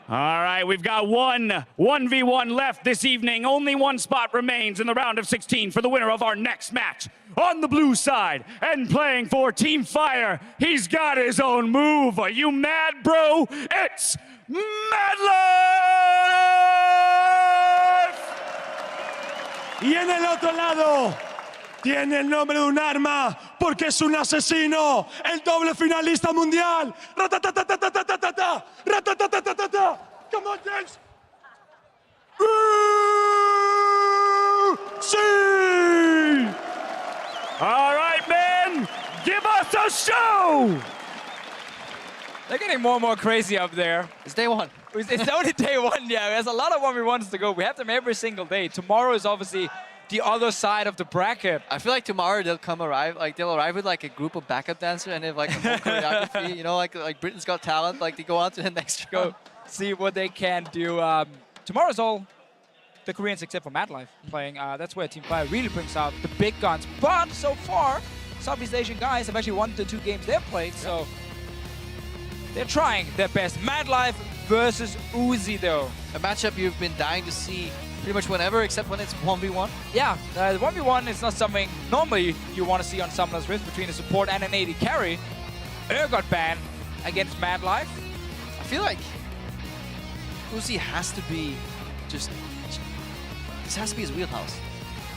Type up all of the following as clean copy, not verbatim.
All right, we've got 1v1 left this evening. Only one spot remains in the round of 16 for the winner of our next match. On the blue side and playing for Team Fire, he's got his own move. Are you mad, bro? It's MadLife! Y en el otro lado tiene el nombre de un arma porque es un asesino, el doble finalista mundial. Ratatatatatatatata, ratatatatata. Come on, James. Sí. All right, man, give us a show! They're getting more and more crazy up there. It's day one. It's only day one, yeah. There's a lot of 1v1s to go. We have them every single day. Tomorrow is obviously the other side of the bracket. I feel like tomorrow they'll arrive with like a group of backup dancers and they have like a whole choreography, you know, like Britain's Got Talent, like they go on to the next round. Go see what they can do. Tomorrow's all the Koreans except for MadLife playing. That's where Team Fire really brings out the big guns. But so far, Southeast Asian guys have actually won the 2 games they've played, so they're trying their best. MadLife versus Uzi, though. A matchup you've been dying to see pretty much whenever, except when it's 1v1. Yeah, the 1v1 is not something normally you want to see on Summoner's Rift between a support and an AD carry. Got banned against MadLife. I feel like Uzi has to be this has to be his wheelhouse.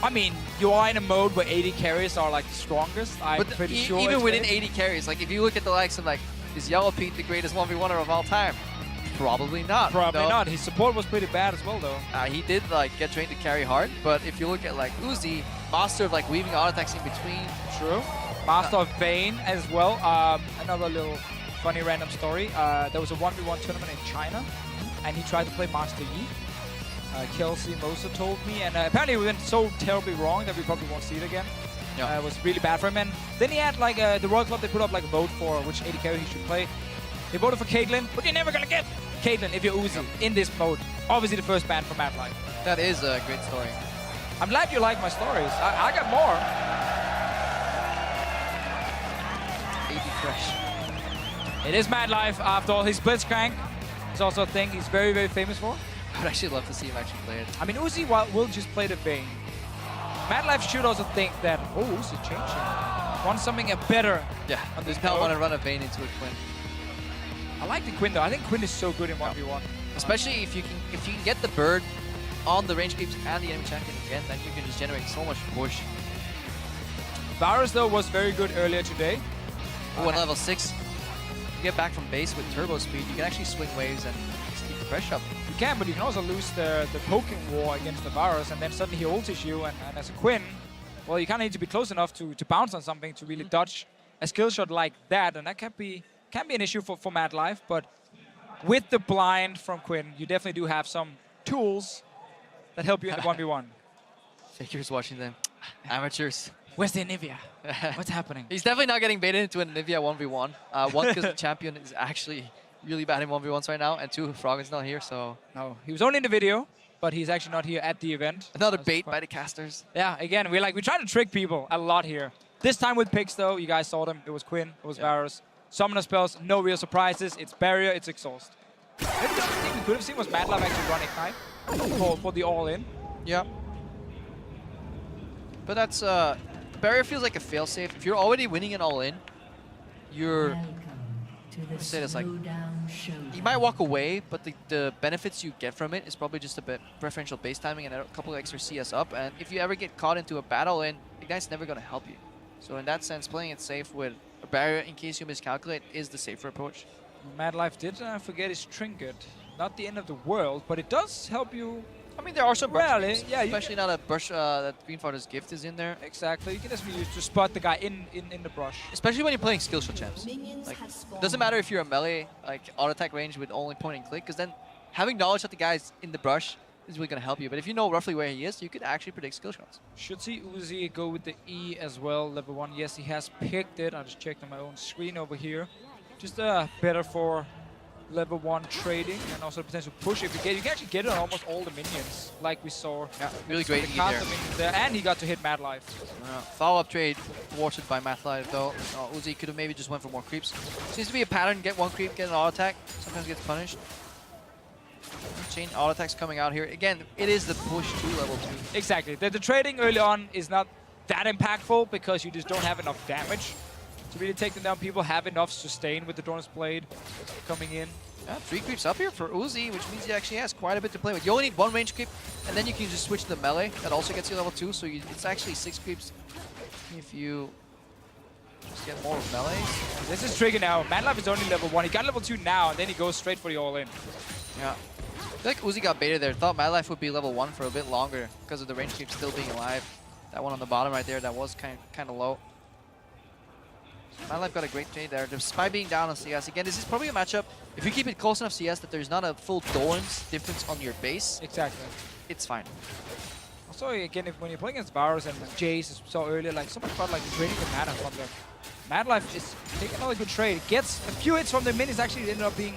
I mean, you are in a mode where AD carries are like the strongest. I'm pretty sure. Even within AD carries, like if you look at the likes of like, is Yellow Pete the greatest 1v1er of all time? Probably not. Probably not. His support was pretty bad as well, though. He did like get trained to carry hard, but if you look at like Uzi, master of like weaving auto attacks in between. True. Master of Vayne as well. Another little funny random story. There was a 1v1 tournament in China, and he tried to play Master Yi. Kelsey Moser told me, and apparently it went so terribly wrong that we probably won't see it again. Yeah. It was really bad for him. And then he had like the Royal Club, they put up like a vote for which AD carry he should play. They voted for Caitlyn, but you're never gonna get Caitlyn if you're Uzi in this mode. Obviously the first ban for MadLife. That is a great story. I'm glad you like my stories. I got more. AD fresh. It is MadLife after all. His Blitzcrank is also a thing he's very, very famous for. I would actually love to see him actually play it. I mean, Uzi will just play the Vayne. MadLife should also think that, oh, Uzi changing. Want something better. Yeah, on this not mode. want to run a Vayne into a Quinn. I like the Quinn though. I think Quinn is so good in 1v1. Especially if you can get the bird on the range creeps and the enemy champion again, then you can just generate so much push. Varus though was very good earlier today. Oh, at level 6, you get back from base with turbo speed, you can actually swing waves and just keep the pressure up. You can, but you can also lose the poking war against the Varus, and then suddenly he ultis you, and as a Quinn, well, you kind of need to be close enough to bounce on something to really dodge a skill shot like that, and that can be an issue for MadLife, but with the blind from Quinn, you definitely do have some tools that help you in the 1v1. Fakers watching them. Amateurs. Where's the Nivea? What's happening? He's definitely not getting baited into a Nivea 1v1. One, because the champion is actually really bad in 1v1s right now, and 2, Froggen's not here, so... No, he was only in the video, but he's actually not here at the event. Another bait by the casters. Yeah, again, we're trying to trick people a lot here. This time with picks, though, you guys saw them. It was Quinn, it was Varus. Summoner spells, no real surprises. It's Barrier, it's Exhaust. Maybe the only thing we could have seen was MadLife actually run Ignite for the all-in. Yeah. But that's... Barrier feels like a failsafe. If you're already winning an all-in, you're... Let's say this, like... You might walk away, but the benefits you get from it is probably just a bit preferential base timing and a couple of extra CS up. And if you ever get caught into a bad all-in, Ignite's never going to help you. So in that sense, playing it safe with a Barrier in case you miscalculate is the safer approach. MadLife did forget his Trinket. Not the end of the world, but it does help you. I mean, there are some brushes, yeah, especially now that brush that Greenfather's gift is in there. Exactly, you can just use to spot the guy in the brush. Especially when you're playing skill shot champs. Like, it doesn't matter if you're a melee, like auto attack range with only point and click, because then having knowledge that the guy's in the brush is really going to help you. But if you know roughly where he is, you could actually predict skill shots. Should see Uzi go with the E as well, level 1. Yes, he has picked it. I just checked on my own screen over here. Just better for level 1 trading and also the potential push. If you get, you can actually get it on almost all the minions, like we saw. Yeah, really great E there. And he got to hit MadLife. Follow-up trade thwarted by MadLife though. Uzi could have maybe just went for more creeps. Seems to be a pattern: get one creep, get an auto attack. Sometimes gets punished. Chain auto attacks coming out here. Again, it is the push to level 2. Exactly. The trading early on is not that impactful because you just don't have enough damage to really take them down. People have enough sustain with the Dornus Blade coming in. Yeah, 3 creeps up here for Uzi, which means he actually has quite a bit to play with. You only need 1 range creep, and then you can just switch to the melee. That also gets you level 2, so it's actually 6 creeps if you just get more melees. This is tricky now. MadLife is only level 1. He got level 2 now, and then he goes straight for the all-in. Yeah. I feel like Uzi got baited there. Thought MadLife would be level 1 for a bit longer because of the range creep still being alive. That one on the bottom right there, that was kind of low. MadLife got a great trade there, despite being down on CS. Again, this is probably a matchup, if you keep it close enough CS that there's not a full Doran's difference on your base, Exactly. it's fine. Also, again, when you're playing against Varus and Jace, as we saw earlier, like so much about like draining the mana from them. MadLife is taking another good trade. Gets a few hits from the minions, actually ended up being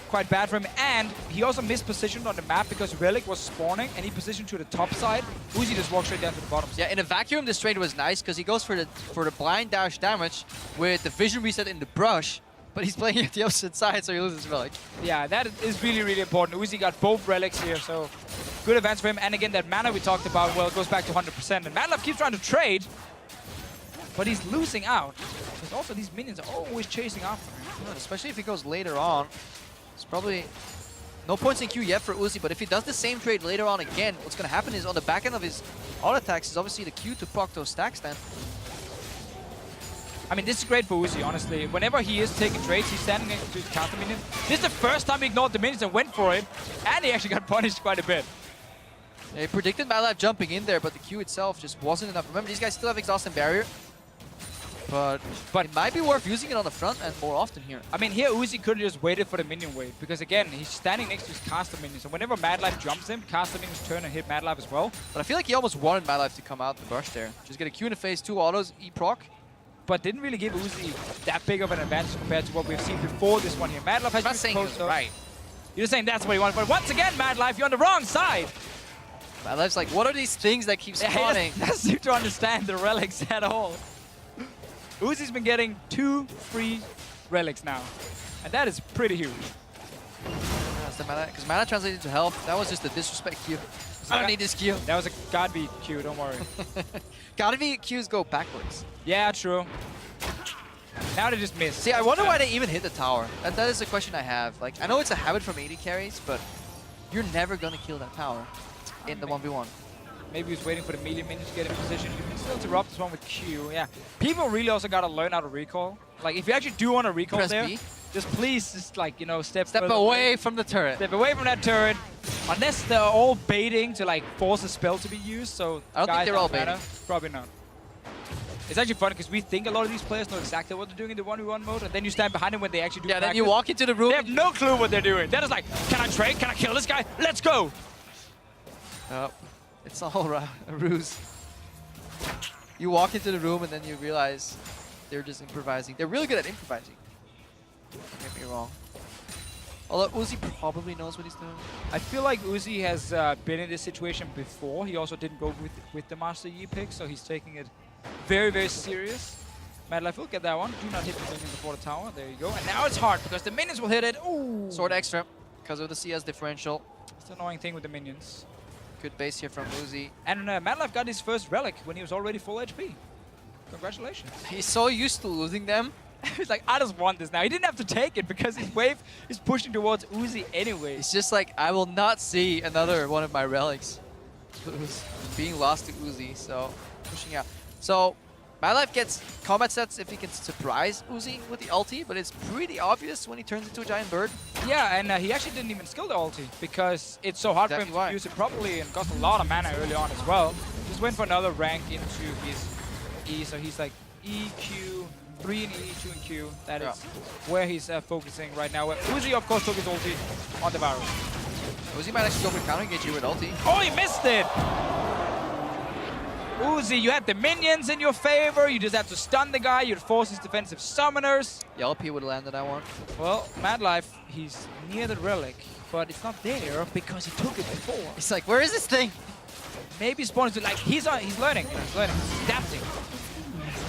quite bad for him. And he also mispositioned on the map because Relic was spawning and he positioned to the top side. Uzi just walked straight down to the bottom side. Yeah, in a vacuum, this trade was nice because he goes for the blind dash damage with the vision reset in the brush, but he's playing at the opposite side, so he loses Relic. Yeah, that is really, really important. Uzi got both relics here, so good advance for him. And again, that mana we talked about, well, it goes back to 100%. And MadLife keeps trying to trade, but he's losing out. Because also these minions are always chasing after him. Yeah, especially if he goes later on. It's probably no points in Q yet for Uzi, but if he does the same trade later on again, what's going to happen is on the back end of his auto attacks is obviously the Q to proc those stacks then. I mean, this is great for Uzi, honestly. Whenever he is taking trades, he's standing next to his counter minion. This is the first time he ignored the minions and went for it, and he actually got punished quite a bit. Yeah, he predicted MadLife jumping in there, but the Q itself just wasn't enough. Remember, these guys still have exhaust and barrier, but it might be worth using it on the front end more often here. I mean, here Uzi could have just waited for the minion wave, because again, he's standing next to his caster minion, so whenever MadLife jumps him, caster minions turn and hit MadLife as well. But I feel like he almost wanted MadLife to come out the brush there. Just get a Q in the face, 2 autos, E-proc. But didn't really give Uzi that big of an advantage compared to what we've seen before this one here. MadLife has I'm not been saying he was close, right. You're just saying that's what he wanted, but once again, MadLife, you're on the wrong side. MadLife's like, what are these things that keep spawning? He doesn't seem to understand the relics at all. Uzi's been getting 2 free relics now, and that is pretty huge. That's the mana, because mana translated to health. That was just a disrespect Q. I don't need this Q. That was a God beat Q, don't worry. Gotta be Qs go backwards. Yeah, true. Now they just missed. See, I wonder why they even hit the tower. That is a question I have. Like, I know it's a habit from AD carries, but you're never gonna kill that tower in the 1v1. Maybe he was waiting for the melee minion to get in position. You can still interrupt this one with Q. Yeah. People really also gotta learn how to recall. Like, if you actually do want to recall Press there, B. just please, just like, you know, step Step further away from the turret. Step away from that turret. Unless they're all baiting to like force a spell to be used. So I don't think guys they're all don't matter. baiting. Probably not. It's actually funny because we think a lot of these players know exactly what they're doing in the 1v1 mode, and then you stand behind them when they actually do Yeah, then practice. you walk into the room. They have no clue what they're doing. They're just like, can I trade? Can I kill this guy? Let's go! It's all a ruse. You walk into the room and then you realize they're just improvising. They're really good at improvising. Don't get me wrong. Although Uzi probably knows what he's doing. I feel like Uzi has been in this situation before. He also didn't go with the Master Yi pick, so he's taking it very, very serious. MadLife will get that one. Do not hit the minion before the tower. There you go. And now it's hard because the minions will hit it. Ooh! Sword extra because of the CS differential. It's the annoying thing with the minions. Good base here from Uzi. And MadLife got his first relic when he was already full HP. Congratulations. He's so used to losing them. He's like, I just want this now. He didn't have to take it because his wave is pushing towards Uzi anyway. It's just like, I will not see another one of my relics being lost to Uzi, so pushing out. So MadLife gets combat sets if he can surprise Uzi with the ulti, but it's pretty obvious when he turns into a giant bird. Yeah, and he actually didn't even skill the ulti because it's so hard for him to use it properly and cost a lot of mana early on as well. Just went for another rank into his E, so he's like E, Q, 3 in E, 2 in Q. That is where he's focusing right now. Uzi, of course, took his ulti on the Varus. Uzi might actually go for counter engage you with ulti. Oh, he missed it! Uzi, you had the minions in your favor. You just have to stun the guy. You'd force his defensive summoners. The LP would have landed that one. Well, MadLife, he's near the relic, but it's not there because he took it before. It's like, where is this thing? Maybe spawners to like he's learning. He's adapting.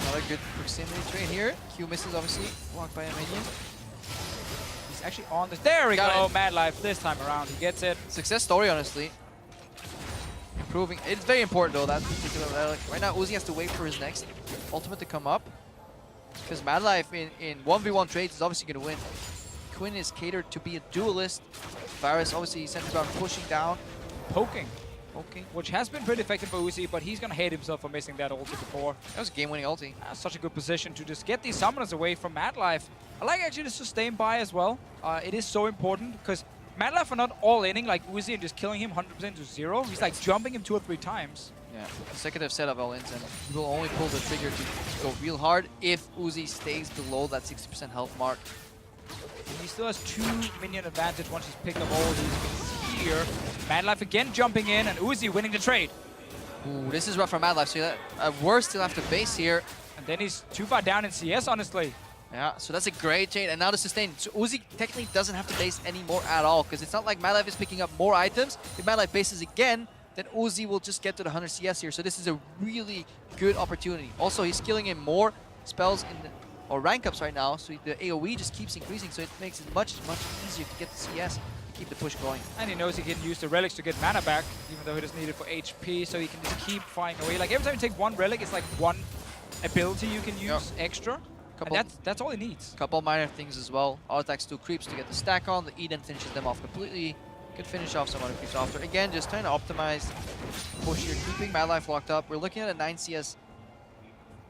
Another good proximity trade here. Q misses obviously. Blocked by a minion. He's actually on this. There we Got go. it. MadLife this time around. He gets it. Success story, honestly. Improving. It's very important, though, that particular relic. Right now, Uzi has to wait for his next ultimate to come up. Because MadLife in 1v1 trades is obviously going to win. Quinn is catered to be a duelist. Varus obviously centers around pushing down. Poking. Okay. Which has been pretty effective for Uzi, but he's going to hate himself for missing that ulti before. That was a game-winning ulti. Such a good position to just get these summoners away from MadLife. I like actually the sustain buy as well. It is so important because MadLife are not all inning like Uzi and just killing him 100% to 0. He's like jumping him 2 or 3 times. Yeah, consecutive set of all-ins, and he will only pull the trigger to go real hard if Uzi stays below that 60% health mark. And he still has 2 minion advantage once he's picked up all these minions here. MadLife again jumping in, and Uzi winning the trade. Ooh, this is rough for MadLife, so at worst he'll have to base here. And then he's too far down in CS, honestly. Yeah, so that's a great trade, and now the sustain. So Uzi technically doesn't have to base anymore at all, because it's not like MadLife is picking up more items. If MadLife bases again, then Uzi will just get to the 100 CS here, so this is a really good opportunity. Also, he's skilling in more spells in the, or rank ups right now, so the AoE just keeps increasing, so it makes it much easier to get the CS, keep the push going. And he knows he can use the relics to get mana back, even though he doesn't need it for HP, so he can just keep flying away. Like every time you take 1 relic, it's like 1 ability you can use extra. And that's all he needs. Couple minor things as well. Auto attacks 2 creeps to get the stack on. The E then finishes them off completely. Could finish off some other creeps after. Again, just trying to optimize push here, keeping MadLife locked up. We're looking at a 9 CS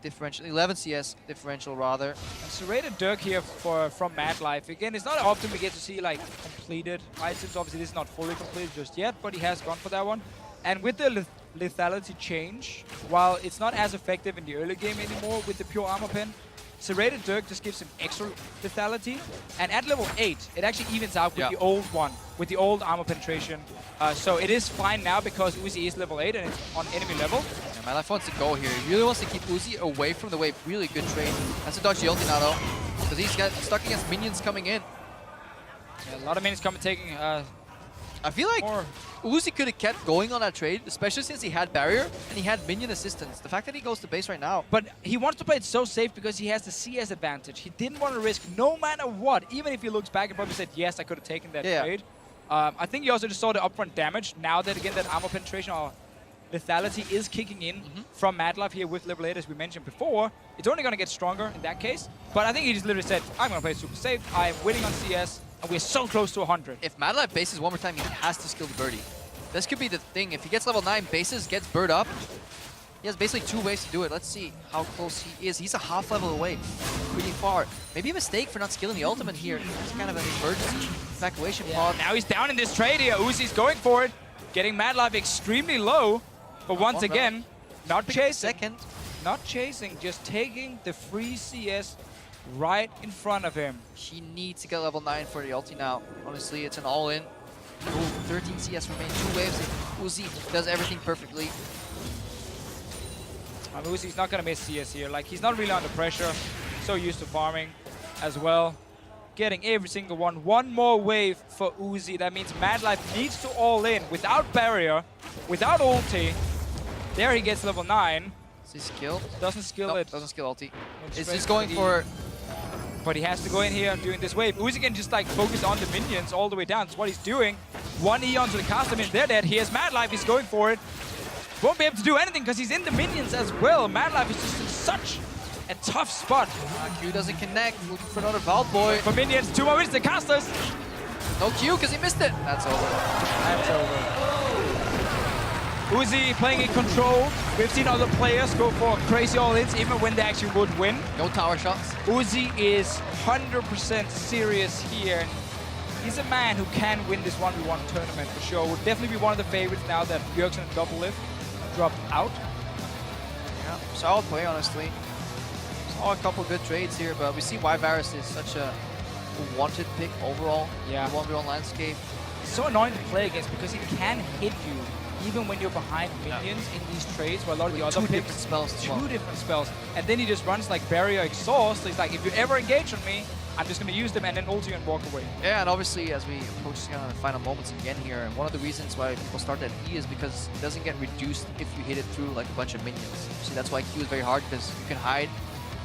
differential, 11 CS differential rather. And serrated Dirk here from MadLife. Again, it's not often we get to see like completed items. Obviously, this is not fully completed just yet, but he has gone for that one. And with the lethality change, while it's not as effective in the early game anymore with the pure armor pen, serrated Dirk just gives him extra lethality, and at level 8, it actually evens out with the old one, with the old armor penetration. So it is fine now because Uzi is level 8 and it's on enemy level. Yeah, MadLife wants to go here. He really wants to keep Uzi away from the wave. Really good trade. Has to dodge the ulti now though, because he's stuck against minions coming in. Yeah, a lot of minions coming taking I feel like more. Uzi could have kept going on that trade, especially since he had barrier and he had minion assistance. The fact that he goes to base right now. But he wants to play it so safe because he has the CS advantage. He didn't want to risk no matter what. Even if he looks back and probably said, yes, I could have taken that trade. I think he also just saw the upfront damage. Now that, again, that armor penetration or lethality is kicking in from MadLife here with level 8, as we mentioned before. It's only going to get stronger in that case. But I think he just literally said, I'm going to play super safe. I'm winning on CS. And we're so close to 100. If MadLife bases one more time, he has to skill the birdie. This could be the thing. If he gets level 9 bases, gets bird up, he has basically 2 ways to do it. Let's see how close he is. He's a half level away. Pretty far. Maybe a mistake for not skilling the ultimate here. It's kind of an emergency evacuation pod. Now he's down in this trade here. Uzi's going for it. Getting MadLife extremely low. But once again, not chasing. Not chasing, just taking the free CS right in front of him. He needs to get level 9 for the ulti now. Honestly, it's an all-in. 13 CS remain, 2 waves. Uzi does everything perfectly. I mean, Uzi's not going to miss CS here. Like, he's not really under pressure. So used to farming as well. Getting every single one. One more wave for Uzi. That means MadLife needs to all in without barrier, without ulti. There he gets level 9. Is he skilled? Doesn't skill it. Doesn't skill ulti. It's just going for... But he has to go in here and doing this wave. Uzi can just like focus on the minions all the way down. That's what he's doing. 1 E onto the caster minion. They're dead. He has MadLife. He's going for it. Won't be able to do anything because he's in the minions as well. MadLife is just in such a tough spot. Q doesn't connect. Looking for another Vault Boy. For minions, 2 more minutes. The casters. No Q because he missed it. That's over. That's over. Uzi playing in control. We've seen other players go for crazy all-ins even when they actually would win. No tower shots. Uzi is 100% serious here. And he's a man who can win this 1v1 tournament for sure. Would definitely be one of the favorites now that Bjergsen and Doublelift dropped out. Yeah, solid play, honestly. Saw a couple good trades here, but we see why Varus is such a wanted pick overall in the 1v1 landscape. It's so annoying to play against because he can hit you even when you're behind minions in these trades where a lot of the other picks different spells as well. 2 different spells. And then he just runs like barrier exhaust. So he's like, if you ever engage on me, I'm just going to use them and then ult you and walk away. Yeah, and obviously as we approach the final moments again here, and one of the reasons why people start that E is because it doesn't get reduced if you hit it through like a bunch of minions. See, that's why Q is very hard because you can hide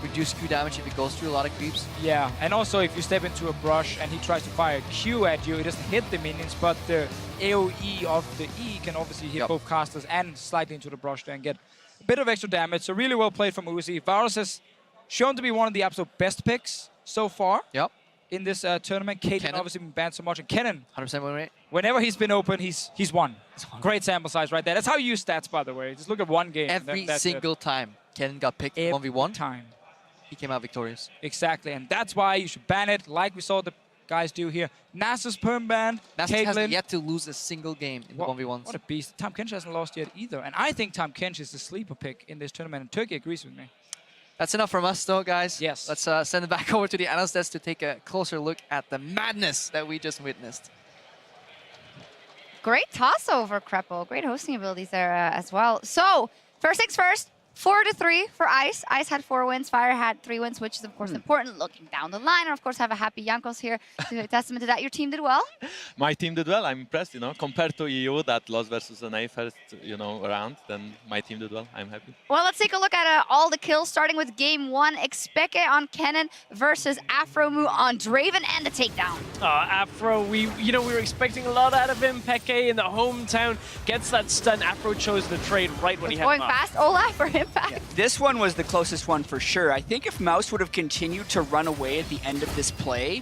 reduce Q damage if it goes through a lot of creeps. Yeah, and also if you step into a brush and he tries to fire a Q at you, it doesn't hit the minions, but the AoE of the E can obviously hit both casters and slightly into the brush there and get a bit of extra damage. So really well played from Uzi. Varus has shown to be one of the absolute best picks so far in this tournament. Caitlyn obviously been banned so much, and Kennen, 100% win rate. whenever he's been open, he's won. Great sample size right there. That's how you use stats, by the way. Just look at one game. Every single time Kennen got picked 1v1, time. he came out victorious. Exactly, and that's why you should ban it, like we saw the guys do here. Nasus perm ban. Nasus hasn't yet to lose a single game in the 1v1s. What a beast. Tom Kench hasn't lost yet either, and I think Tom Kench is the sleeper pick in this tournament, and Turkey agrees with me. That's enough from us, though, guys. Yes. Let's send it back over to the analyst desk to take a closer look at the madness that we just witnessed. Great toss over, Kreppel. Great hosting abilities there as well. So, first things first, 4-3 for Ice. Ice had 4 wins, Fire had 3 wins, which is, of course, important looking down the line. And, of course, have a happy Jankos here. To testament to that, your team did well. My team did well. I'm impressed, compared to EU that lost versus an A first, round, then my team did well. I'm happy. Well, let's take a look at all the kills, starting with game 1. Expeke on Kennen versus Afromu on Draven, and the takedown. Afro, we were expecting a lot out of him. Peke in the hometown gets that stun. Afro chose the trade right when he had going him fast, Olaf for impact. Yeah, this one was the closest one for sure. I think if Mouse would have continued to run away at the end of this play,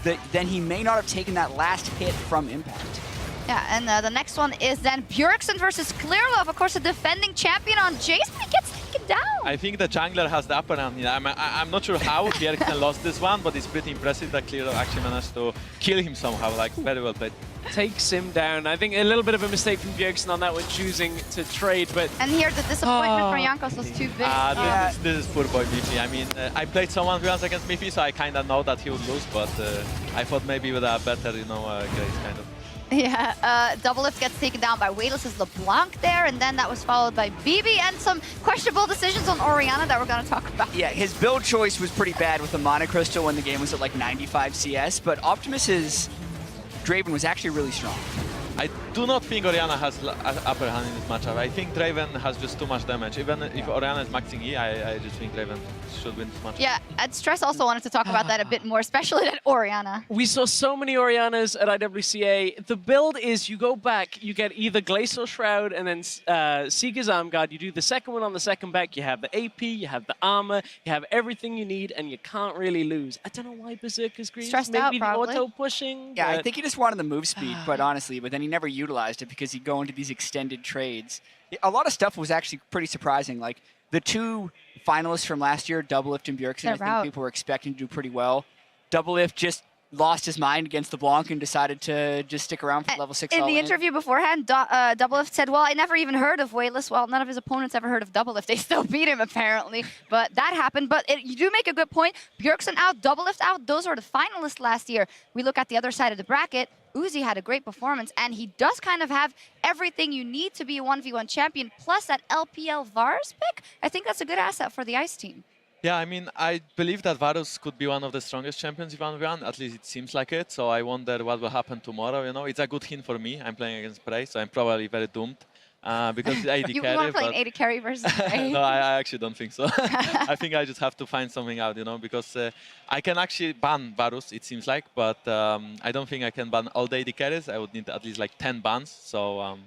then he may not have taken that last hit from impact. Yeah, and the next one is then Bjergsen versus Clearlove, of course, a defending champion on Jace, but he gets taken down. I think the jungler has the upper hand. I'm not sure how Bjergsen lost this one, but it's pretty impressive that Clearlove actually managed to kill him somehow. Like, very well played. Takes him down. I think a little bit of a mistake from Bjergsen on that one, choosing to trade, but... And here the disappointment from Jankos was too big. This is poor boy Miffy. I mean, I played someone once against Miffy, so I kind of know that he would lose, but I thought maybe with a better, Grace kind of. Yeah, Doublelift gets taken down by Weightless's LeBlanc there, and then that was followed by BB and some questionable decisions on Orianna that we're going to talk about. Yeah, his build choice was pretty bad with the Mana Crystal when the game was at like 95 CS, but Optimus's Draven was actually really strong. I do not think Orianna has upper hand in this matchup. I think Draven has just too much damage. Even if Orianna is maxing E, I just think Draven should win this matchup. Yeah, and Stress also wanted to talk about that a bit more, especially at Orianna. We saw so many Oriannas at IWCA. The build is you go back, you get either Glacial Shroud and then Seeker's Arm Guard. You do the second one on the second back. You have the AP, you have the armor, you have everything you need, and you can't really lose. I don't know why Berserker's green. Stressed out, maybe probably. the auto pushing. Yeah, I think he just wanted the move speed, quite honestly, but then he never utilized it because he'd go into these extended trades. A lot of stuff was actually pretty surprising. Like the 2 finalists from last year, Doublelift and Bjergsen, I think people were expecting to do pretty well. Doublelift just lost his mind against the Blanc and decided to just stick around for level 6. In the interview beforehand, Doublelift said, well, I never even heard of Weightless. Well, none of his opponents ever heard of Doublelift. They still beat him, apparently. But that happened. But you do make a good point. Bjergsen out, Doublelift out. Those are the finalists last year. We look at the other side of the bracket. Uzi had a great performance, and he does kind of have everything you need to be a 1v1 champion, plus that LPL Varus pick. I think that's a good asset for the Ice team. Yeah, I mean, I believe that Varus could be one of the strongest champions in 1v1, at least it seems like it, so I wonder what will happen tomorrow, It's a good hint for me. I'm playing against Prey, so I'm probably very doomed. Because it's AD you carry. want to play an AD carry versus Prey? No, I actually don't think so. I think I just have to find something out, because I can actually ban Varus, it seems like, but I don't think I can ban all the AD carries. I would need at least like 10 bans, so...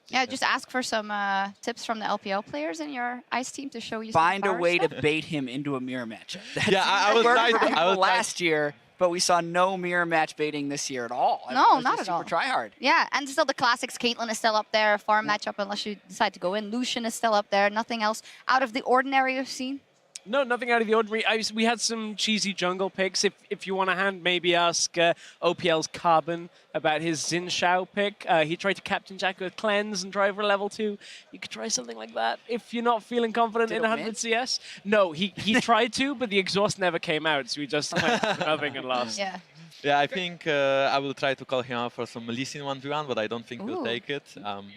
Yeah, just ask for some tips from the LPL players in your Ice team to show you Find some a way stuff. to bait him into a mirror match. Yeah, I was trying last year, but we saw no mirror match baiting this year at all. No, not at all. Super try hard. Yeah, and still the classics. Caitlyn is still up there. Farm matchup unless you decide to go in. Lucian is still up there. Nothing else out of the ordinary you've seen. No, nothing out of the ordinary. We had some cheesy jungle picks. If you want a hand, maybe ask OPL's Carbon about his Xin Shao pick. He tried to Captain Jack with Cleanse and Driver level 2. You could try something like that if you're not feeling confident in 100 CS. No, he tried to, but the exhaust never came out, so he just went for nothing and lost. Yeah. Yeah, I think I will try to call him out for some Lee Sin 1v1, but I don't think he'll take it.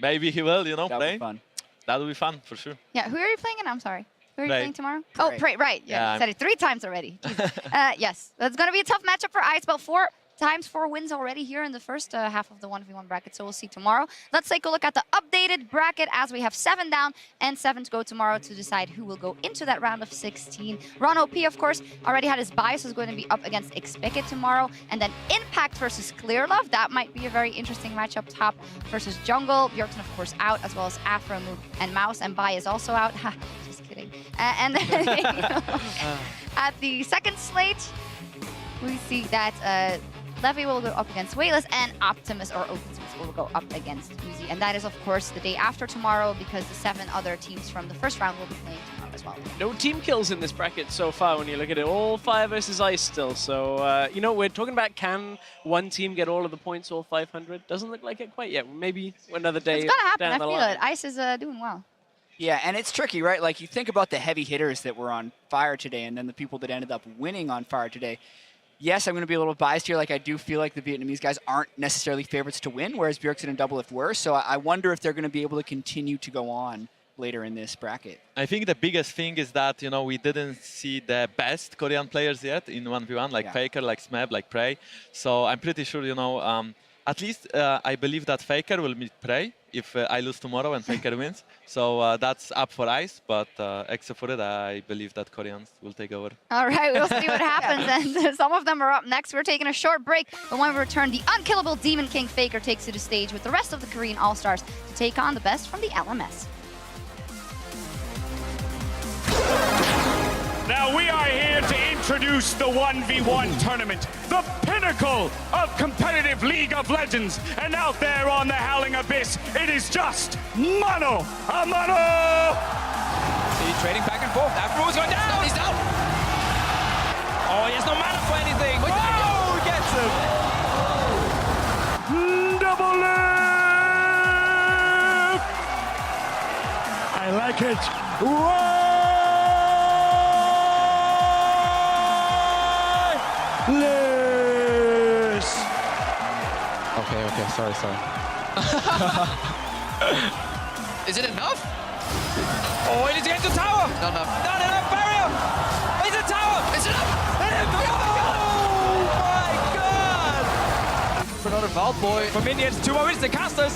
Maybe he will, That'll play. be fun. That'll be fun, for sure. Yeah, who are you playing in? I'm sorry. Who are you Prey. playing tomorrow? Oh, Prey, right. Yeah, Yeah, you said it 3 times already. Yes, that's going to be a tough matchup for Ice, but for times 4 wins already here in the first half of the 1v1 bracket, so we'll see tomorrow. Let's take a look at the updated bracket as we have 7 down and 7 to go tomorrow to decide who will go into that round of 16. Ron OP, of course, already had his bias, is going to be up against Expected tomorrow, and then Impact versus Clearlove. That might be a very interesting matchup. Top versus Jungle. Bjorksen, of course, out, as well as Afro, Moog, and Mouse, and Bai is also out. Just kidding. And then at the second slate, we see that Levy will go up against Wayless, and Optimus or OpenSpace will go up against Uzi. And that is, of course, the day after tomorrow, because the 7 other teams from the first round will be playing tomorrow as well. No team kills in this bracket so far when you look at it. All fire versus ice still. So, you know, we're talking about can one team get all of the points, all 500? Doesn't look like it quite yet. Maybe another day. It's going to happen. Down I the feel line. it. Ice is doing well. Yeah, and it's tricky, right? Like, you think about the heavy hitters that were on Fire today and then the people that ended up winning on Fire today. Yes, I'm going to be a little biased here. Like, I do feel like the Vietnamese guys aren't necessarily favorites to win, whereas Bjorksen and Doublelift were. So I wonder if they're going to be able to continue to go on later in this bracket. I think the biggest thing is that, you know, we didn't see the best Korean players yet in 1v1, like Faker, like Smeb, like Prey. So I'm pretty sure, you know, at least I believe that Faker will meet Prey if I lose tomorrow and Faker wins. So that's up for Ice, but except for it, I believe that Koreans will take over. All right, we'll see what happens. And some of them are up next. We're taking a short break. But when we return, the unkillable Demon King Faker takes to the stage with the rest of the Korean All-Stars to take on the best from the LMS. Now we are here to introduce the 1v1 tournament, the pinnacle of competitive League of Legends. And out there on the Howling Abyss, it is just mano a mano! See, trading back and forth. Afro is going down. He's down. Oh, he has no mana for anything. Oh, he gets him. Double lift! I like it. Whoa! Okay, sorry. Is it enough? Oh, he needs to get to the tower. Not enough. Not enough barrier. He's a tower. Is it enough? Oh my god. For another Vault Boy. For minions, 2 more minutes, the casters.